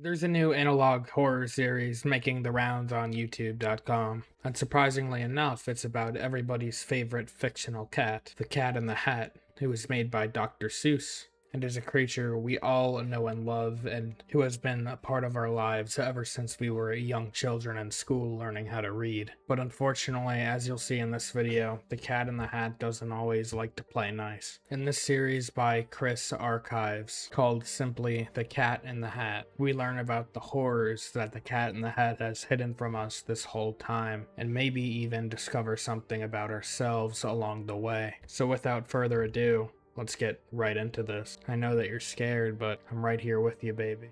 There's a new analog horror series making the rounds on YouTube.com. And surprisingly enough, it's about everybody's favorite fictional cat, the Cat in the Hat, who was made by Dr. Seuss, and is a creature we all know and love, and who has been a part of our lives ever since we were young children in school learning how to read. But unfortunately, as you'll see in this video, the Cat in the Hat doesn't always like to play nice. In this series by Chris Archives, called simply The Cat in the Hat, we learn about the horrors that the Cat in the Hat has hidden from us this whole time, and maybe even discover something about ourselves along the way. So without further ado, let's get right into this. I know that you're scared, but I'm right here with you, baby.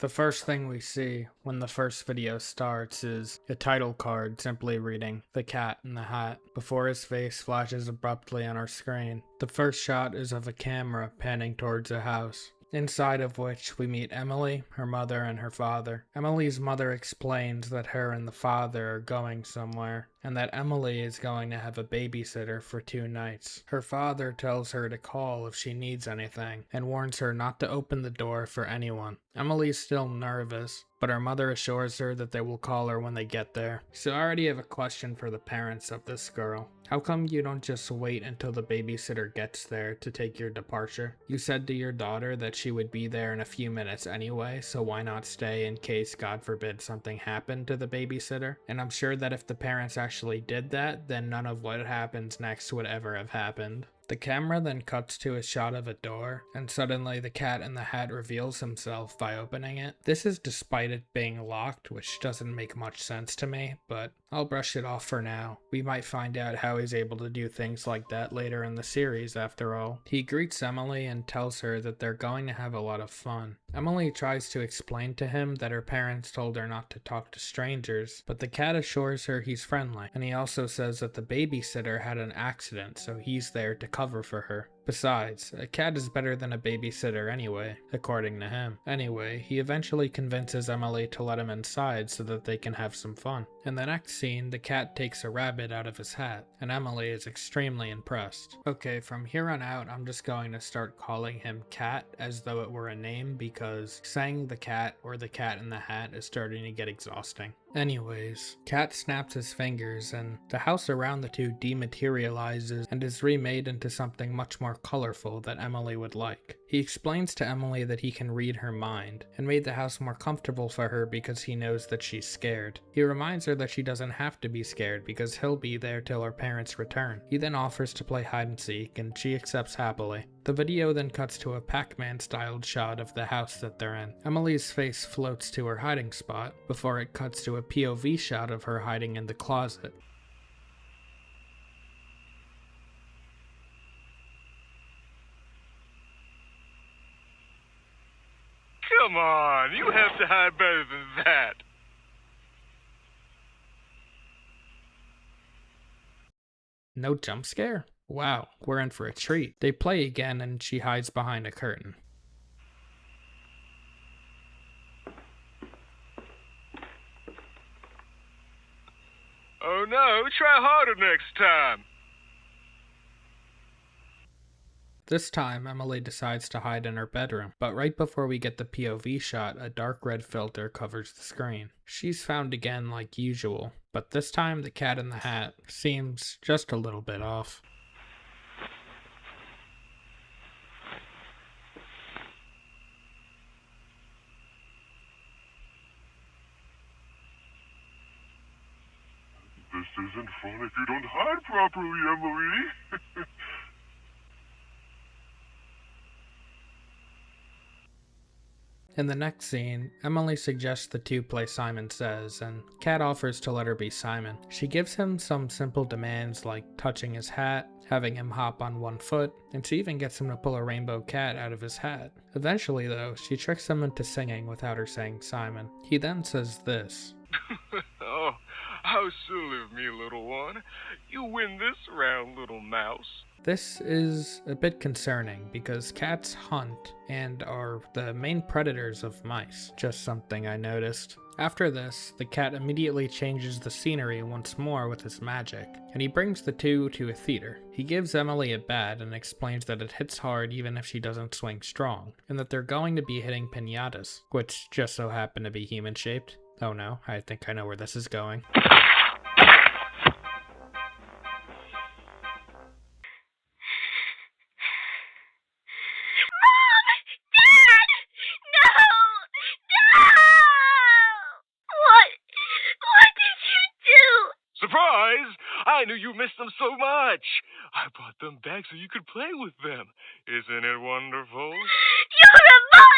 The first thing we see when the first video starts is a title card simply reading "The Cat in the Hat" before his face flashes abruptly on our screen. The first shot is of a camera panning towards a house, inside of which we meet Emily, her mother, and her father. Emily's mother explains that her and the father are going somewhere, and that Emily is going to have a babysitter for 2 nights. Her father tells her to call if she needs anything, and warns her not to open the door for anyone. Emily's still nervous, but her mother assures her that they will call her when they get there. So I already have a question for the parents of this girl. How come you don't just wait until the babysitter gets there to take your departure? You said to your daughter that she would be there in a few minutes anyway, so why not stay in case, God forbid, something happened to the babysitter? And I'm sure that if the parents actually did that, then none of what happens next would ever have happened. The camera then cuts to a shot of a door, and suddenly the Cat in the Hat reveals himself by opening it. This is despite it being locked, which doesn't make much sense to me, but I'll brush it off for now. We might find out how he's able to do things like that later in the series after all. He greets Emily and tells her that they're going to have a lot of fun. Emily tries to explain to him that her parents told her not to talk to strangers, but the cat assures her he's friendly, and he also says that the babysitter had an accident, so he's there to cover for her. Besides, a cat is better than a babysitter anyway, according to him. Anyway, he eventually convinces Emily to let him inside so that they can have some fun. In the next scene, the cat takes a rabbit out of his hat, and Emily is extremely impressed. Okay, from here on out, I'm just going to start calling him Cat as though it were a name, because saying the cat or the Cat in the Hat is starting to get exhausting. Anyways, Cat snaps his fingers and the house around the two dematerializes and is remade into something much more colorful that Emily would like. He explains to Emily that he can read her mind and made the house more comfortable for her because he knows that she's scared. He reminds her that she doesn't have to be scared because he'll be there till her parents return. He then offers to play hide and seek and she accepts happily. The video then cuts to a Pac-Man styled shot of the house that they're in. Emily's face floats to her hiding spot before it cuts to a POV shot of her hiding in the closet. Come on, you have to hide better than that. No jump scare? Wow, we're in for a treat. They play again and she hides behind a curtain. Oh no, try harder next time. This time, Emily decides to hide in her bedroom, but right before we get the POV shot, a dark red filter covers the screen. She's found again like usual, but this time the Cat in the Hat seems just a little bit off. This isn't fun if you don't hide properly, Emily. In the next scene, Emily suggests the two play Simon Says, and Cat offers to let her be Simon. She gives him some simple demands like touching his hat, having him hop on one foot, and she even gets him to pull a rainbow cat out of his hat. Eventually though, she tricks him into singing without her saying Simon. He then says this. Oh, how silly of me, little one. You win this round, little mouse. This is a bit concerning because cats hunt and are the main predators of mice. Just something I noticed. After this, the cat immediately changes the scenery once more with his magic, and he brings the two to a theater. He gives Emily a bat and explains that it hits hard even if she doesn't swing strong, and that they're going to be hitting piñatas, which just so happen to be human-shaped. Oh no, I think I know where this is going. Surprise! I knew you missed them so much. I brought them back so you could play with them. Isn't it wonderful? You're a monster!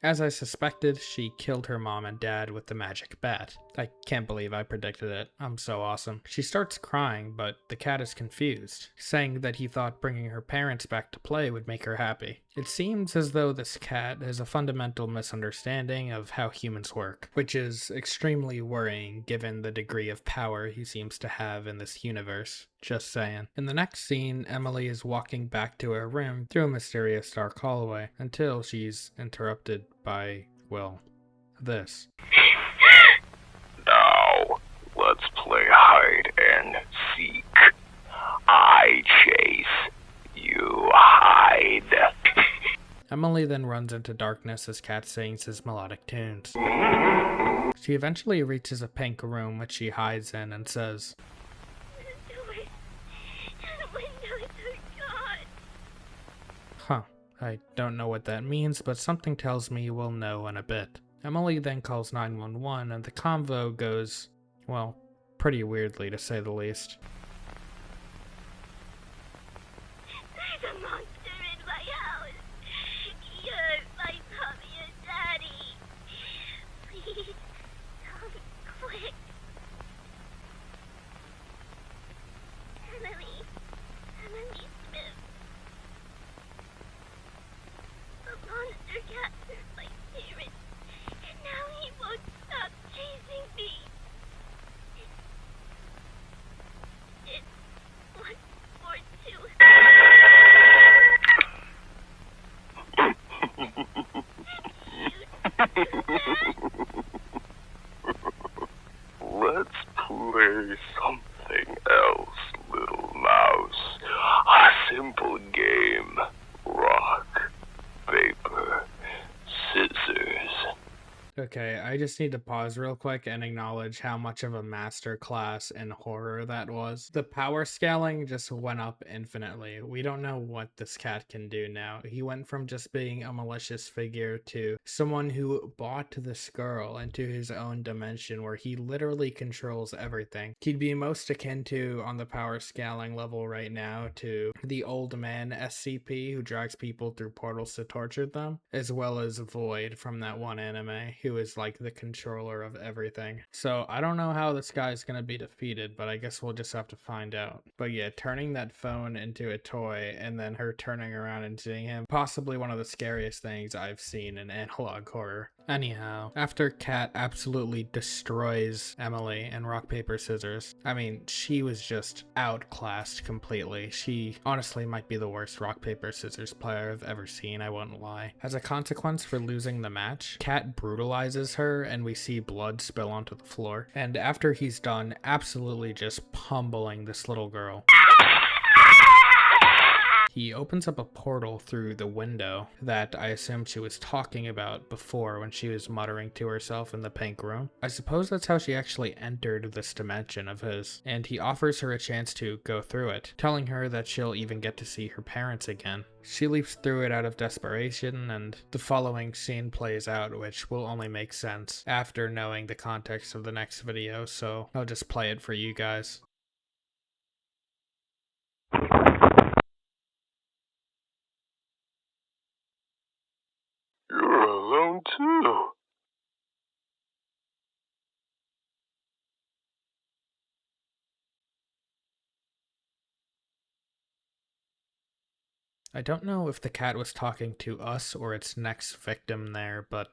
As I suspected, she killed her mom and dad with the magic bat. I can't believe I predicted it. I'm so awesome. She starts crying, but the cat is confused, saying that he thought bringing her parents back to play would make her happy. It seems as though this cat has a fundamental misunderstanding of how humans work, which is extremely worrying given the degree of power he seems to have in this universe. Just saying. In the next scene, Emily is walking back to her room through a mysterious dark hallway until she's interrupted by, well, this. Now, let's play hide and seek. I chase, you hide. Emily then runs into darkness as Cat sings his melodic tunes. She eventually reaches a pink room which she hides in and says, "Huh, I don't know what that means, but something tells me we'll know in a bit." Emily then calls 911 and the convo goes, well, pretty weirdly to say the least. There's a monster in my house. You're my mommy and daddy. Please, come quick. Emily Smith. The monster captured my parents, and now he won't stop chasing me. It's 142. Let's play something else, little mouse. A simple game. Rock, paper, scissors. Okay, I just need to pause real quick and acknowledge how much of a master class in horror that was. The power scaling just went up infinitely. We don't know what this cat can do now. He went from just being a malicious figure to someone who bought this girl into his own dimension where he literally controls everything. He'd be most akin to, on the power scaling level right now, to the old man SCP who drags people through portals to torture them, as well as Void from that one anime, who is like the controller of everything. So I don't know how this guy's gonna be defeated, but I guess we'll just have to find out. But yeah, turning that phone into a toy and then her turning around and seeing him, possibly one of the scariest things I've seen in analog horror. Anyhow, after Kat absolutely destroys Emily in rock, paper, scissors, I mean, she was just outclassed completely. She honestly might be the worst rock, paper, scissors player I've ever seen, I won't lie. As a consequence for losing the match, Kat brutalizes her and we see blood spill onto the floor. And after he's done absolutely just pummeling this little girl, he opens up a portal through the window that I assume she was talking about before when she was muttering to herself in the pink room. I suppose that's how she actually entered this dimension of his, and he offers her a chance to go through it, telling her that she'll even get to see her parents again. She leaps through it out of desperation, and the following scene plays out, which will only make sense after knowing the context of the next video, so I'll just play it for you guys. You're alone too. I don't know if the cat was talking to us or its next victim there, but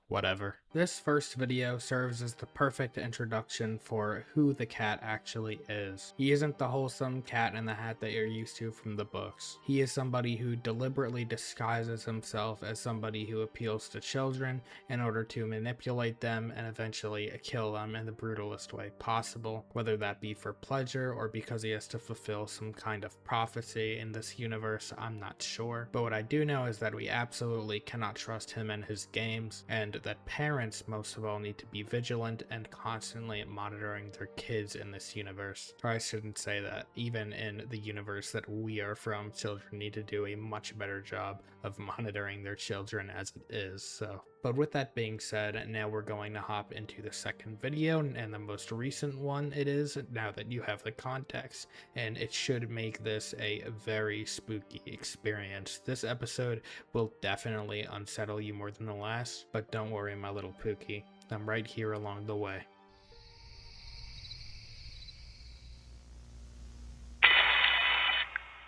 whatever. This first video serves as the perfect introduction for who the cat actually is. He isn't the wholesome cat in the hat that you're used to from the books. He is somebody who deliberately disguises himself as somebody who appeals to children in order to manipulate them and eventually kill them in the brutalest way possible, whether that be for pleasure or because he has to fulfill some kind of prophecy in this universe. I'm not sure, but what I do know is that we absolutely cannot trust him and his games, and that parents most of all need to be vigilant and constantly monitoring their kids in this universe. Or I shouldn't say that. Even in the universe that we are from, children need to do a much better job of monitoring their children as it is. But with that being said, now we're going to hop into the second video, and the most recent one it is, now that you have the context, and it should make this a very spooky experience. This episode will definitely unsettle you more than the last, but don't worry, my little Pookie, I'm right here along the way.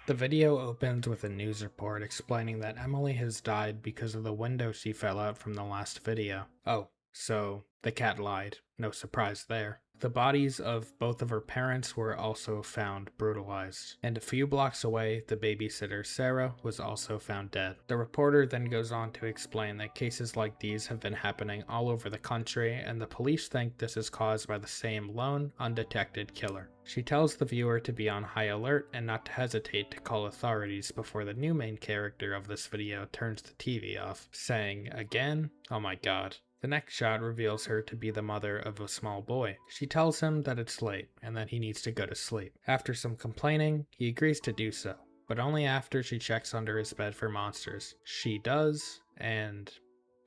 The video opens with a news report explaining that Emily has died because of the window she fell out from the last video. Oh, so the cat lied. No surprise there. The bodies of both of her parents were also found brutalized, and a few blocks away, the babysitter Sarah was also found dead. The reporter then goes on to explain that cases like these have been happening all over the country, and the police think this is caused by the same lone, undetected killer. She tells the viewer to be on high alert and not to hesitate to call authorities before the new main character of this video turns the TV off, saying, "Again? Oh my god." The next shot reveals her to be the mother of a small boy. She tells him that it's late and that he needs to go to sleep. After some complaining, he agrees to do so, but only after she checks under his bed for monsters. She does, and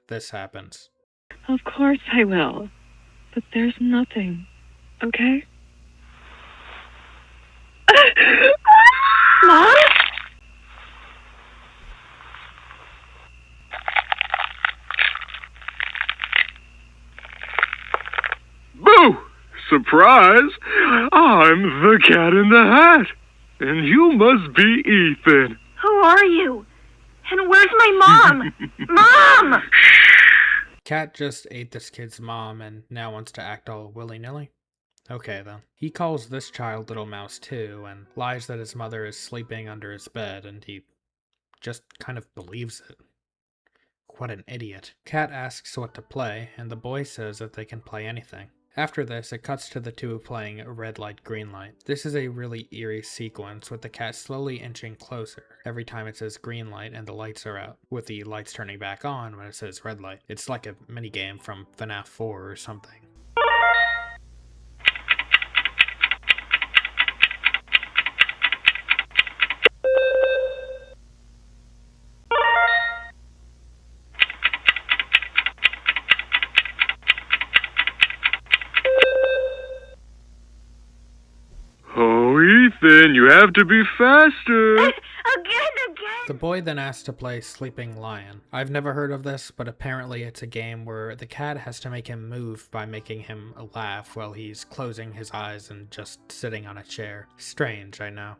this happens. Of course I will, but there's nothing, okay? Mom? Boo! Surprise! I'm the Cat in the Hat, and you must be Ethan. Who are you? And where's my mom? Mom! Cat just ate this kid's mom and now wants to act all willy-nilly? Okay then. He calls this child Little Mouse too, and lies that his mother is sleeping under his bed, and he just kind of believes it. What an idiot. Cat asks what to play, and the boy says that they can play anything. After this, it cuts to the two playing red light, green light. This is a really eerie sequence with the cat slowly inching closer every time it says green light and the lights are out, with the lights turning back on when it says red light. It's like a minigame from FNAF 4 or something. Ethan, you have to be faster. Again. The boy then asks to play Sleeping Lion. I've never heard of this, but apparently it's a game where the cat has to make him move by making him laugh while he's closing his eyes and just sitting on a chair. Strange, I know.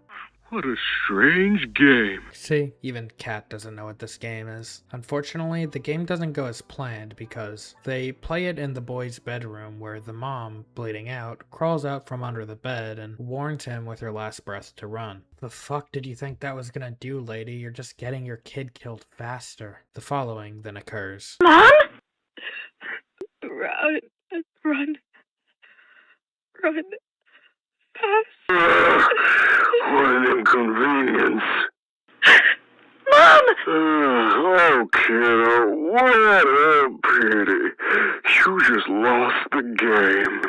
What a strange game. See, even Cat doesn't know what this game is. Unfortunately, the game doesn't go as planned because they play it in the boy's bedroom where the mom, bleeding out, crawls out from under the bed and warns him with her last breath to run. The fuck did you think that was gonna do, lady? You're just getting your kid killed faster. The following then occurs. Mom? Run. Fast. What an inconvenience. Mom! Oh, kiddo, what a pity. You just lost the game.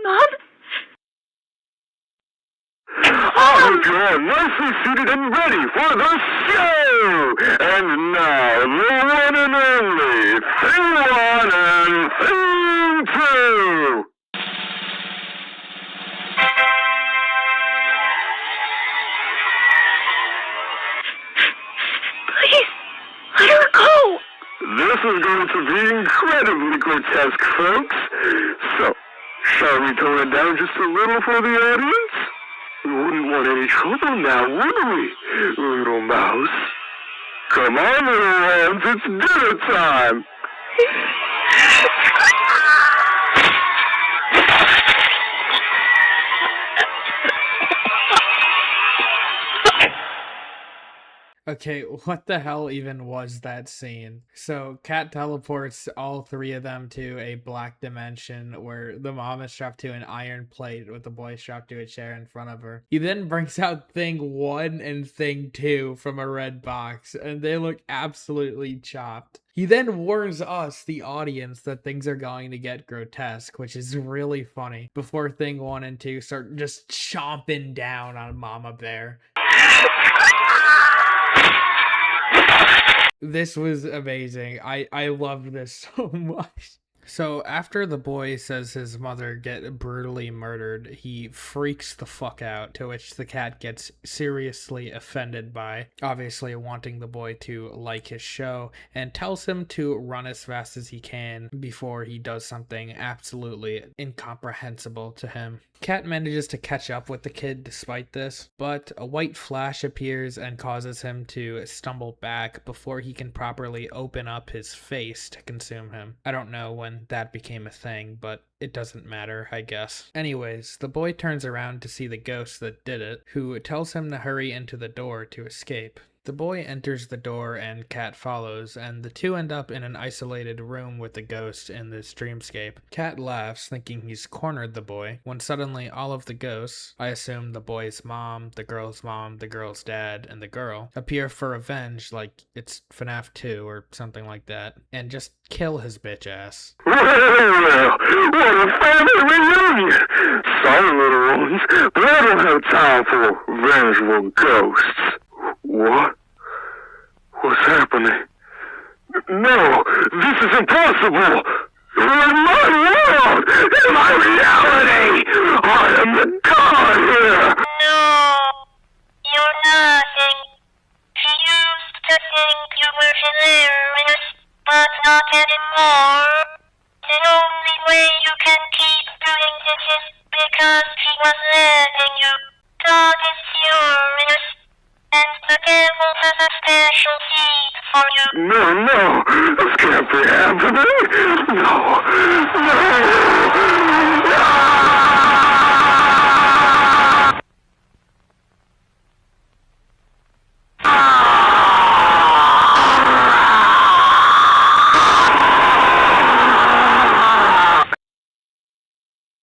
Mom? Oh, you're nicely seated and ready for the show! And now, the one and only Thing 1 and Thing 2! Please, let her go! This is going to be incredibly grotesque, folks. So, shall we tone it down just a little for the audience? We wouldn't want any trouble now, would we, little mouse? Come on, little ones, it's dinner time! Okay, what the hell even was that scene? So, Cat teleports all three of them to a black dimension where the mom is strapped to an iron plate with the boy strapped to a chair in front of her. He then brings out Thing 1 and Thing 2 from a red box, and they look absolutely chopped. He then warns us, the audience, that things are going to get grotesque, which is really funny, before Thing 1 and 2 start just chomping down on Mama Bear. This was amazing. I loved this so much. So after the boy says his mother get brutally murdered, he freaks the fuck out, to which the cat gets seriously offended by, obviously wanting the boy to like his show, and tells him to run as fast as he can before he does something absolutely incomprehensible to him. Cat manages to catch up with the kid despite this, but a white flash appears and causes him to stumble back before he can properly open up his face to consume him. I don't know when that became a thing, but it doesn't matter, I guess. Anyways, the boy turns around to see the ghost that did it, who tells him to hurry into the door to escape. The boy enters the door and Cat follows, and the two end up in an isolated room with the ghost in this dreamscape. Cat laughs, thinking he's cornered the boy, when suddenly all of the ghosts, I assume the boy's mom, the girl's dad, and the girl, appear for revenge like it's FNAF 2 or something like that, and just kill his bitch ass. Well, what a family reunion! Sorry, little ones, but I don't have time for vengeful ghosts. What? What's happening? No, this is impossible! You're in my world! In my reality! I am the god here! No, you're nothing. She used to think you were hilarious, but not anymore. The only way you can keep doing this is because she was letting you. God is furious, and the devil has a special seed for you. No, this can't be happening! No!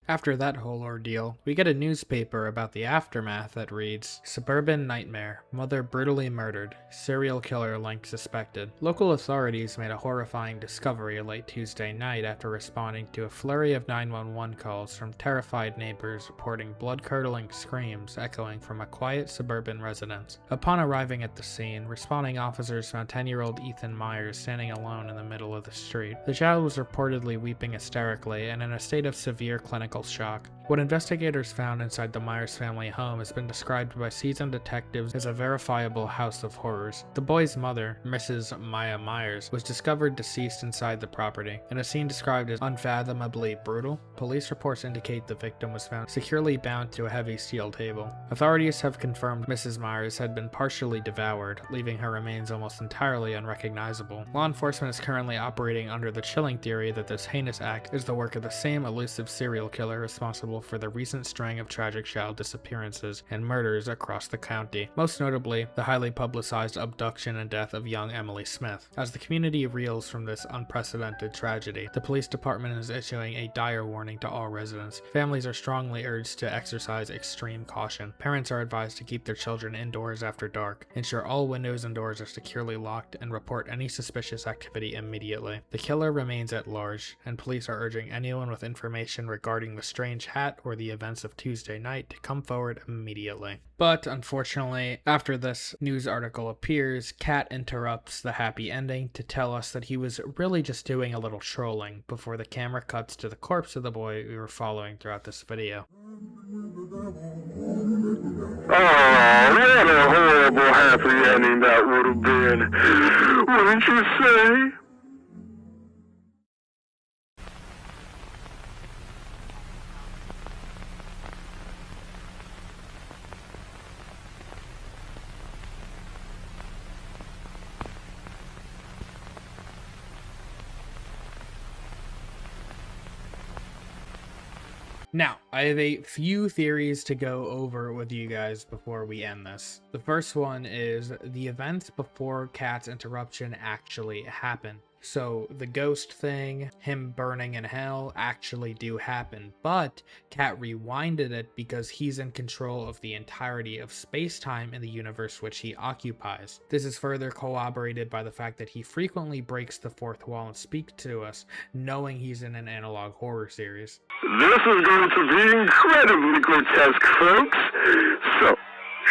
After that whole ordeal, we get a newspaper about the aftermath that reads, "Suburban Nightmare. Mother brutally murdered. Serial killer link suspected." Local authorities made a horrifying discovery late Tuesday night after responding to a flurry of 911 calls from terrified neighbors reporting blood-curdling screams echoing from a quiet suburban residence. Upon arriving at the scene, responding officers found 10-year-old Ethan Myers standing alone in the middle of the street. The child was reportedly weeping hysterically and in a state of severe clinical shock. What investigators found inside the Myers family home has been described by seasoned detectives as a verifiable house of horrors. The boy's mother, Mrs. Maya Myers, was discovered deceased inside the property, in a scene described as unfathomably brutal. Police reports indicate the victim was found securely bound to a heavy steel table. Authorities have confirmed Mrs. Myers had been partially devoured, leaving her remains almost entirely unrecognizable. Law enforcement is currently operating under the chilling theory that this heinous act is the work of the same elusive serial killer responsible for the recent string of tragic child disappearances and murders across the county, most notably the highly publicized abduction and death of young Emily Smith. As the community reels from this unprecedented tragedy, the police department is issuing a dire warning to all residents. Families are strongly urged to exercise extreme caution. Parents are advised to keep their children indoors after dark, ensure all windows and doors are securely locked, and report any suspicious activity immediately. The killer remains at large, and police are urging anyone with information regarding the strange hat or the events of Tuesday night to come forward immediately. But unfortunately, after this news article appears, Cat interrupts the happy ending to tell us that he was really just doing a little trolling before the camera cuts to the corpse of the boy we were following throughout this video. Oh, what a horrible happy ending that would have been. Wouldn't you say? Now, I have a few theories to go over with you guys before we end this. The first one is the events before Kat's interruption actually happen. So the ghost thing, him burning in hell, actually do happen, but Kat rewinded it because he's in control of the entirety of space-time in the universe which he occupies. This is further corroborated by the fact that he frequently breaks the fourth wall and speaks to us, knowing he's in an analog horror series. This is going to be incredibly grotesque, folks. So,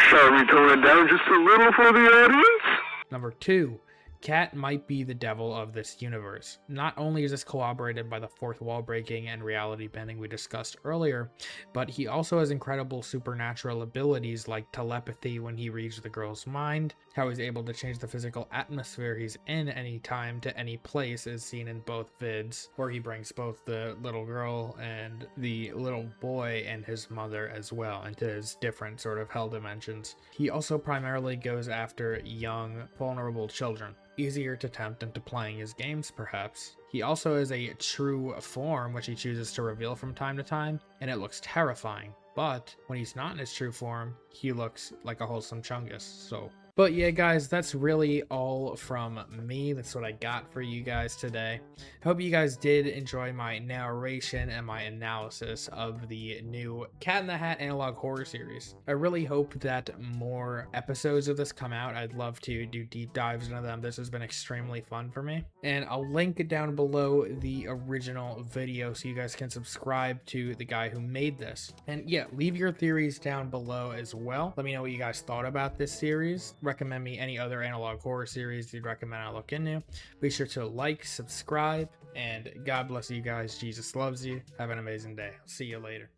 shall we tone it down just a little for the audience? Number 2. Kat might be the devil of this universe. Not only is this corroborated by the fourth wall breaking and reality bending we discussed earlier, but he also has incredible supernatural abilities like telepathy when he reads the girl's mind, how he's able to change the physical atmosphere he's in any time to any place is seen in both vids, where he brings both the little girl and the little boy and his mother as well into his different sort of hell dimensions. He also primarily goes after young, vulnerable children. Easier to tempt into playing his games, perhaps. He also has a true form which he chooses to reveal from time to time, and it looks terrifying. But when he's not in his true form, he looks like a wholesome chungus, so... But yeah, guys, that's really all from me. That's what I got for you guys today. Hope you guys did enjoy my narration and my analysis of the new Cat in the Hat analog horror series. I really hope that more episodes of this come out. I'd love to do deep dives into them. This has been extremely fun for me. And I'll link down below the original video so you guys can subscribe to the guy who made this. And yeah, leave your theories down below as well. Let me know what you guys thought about this series. Recommend me any other analog horror series you'd recommend I look into. Be sure to like, subscribe, and God bless you guys. Jesus loves you. Have an amazing day. See you later.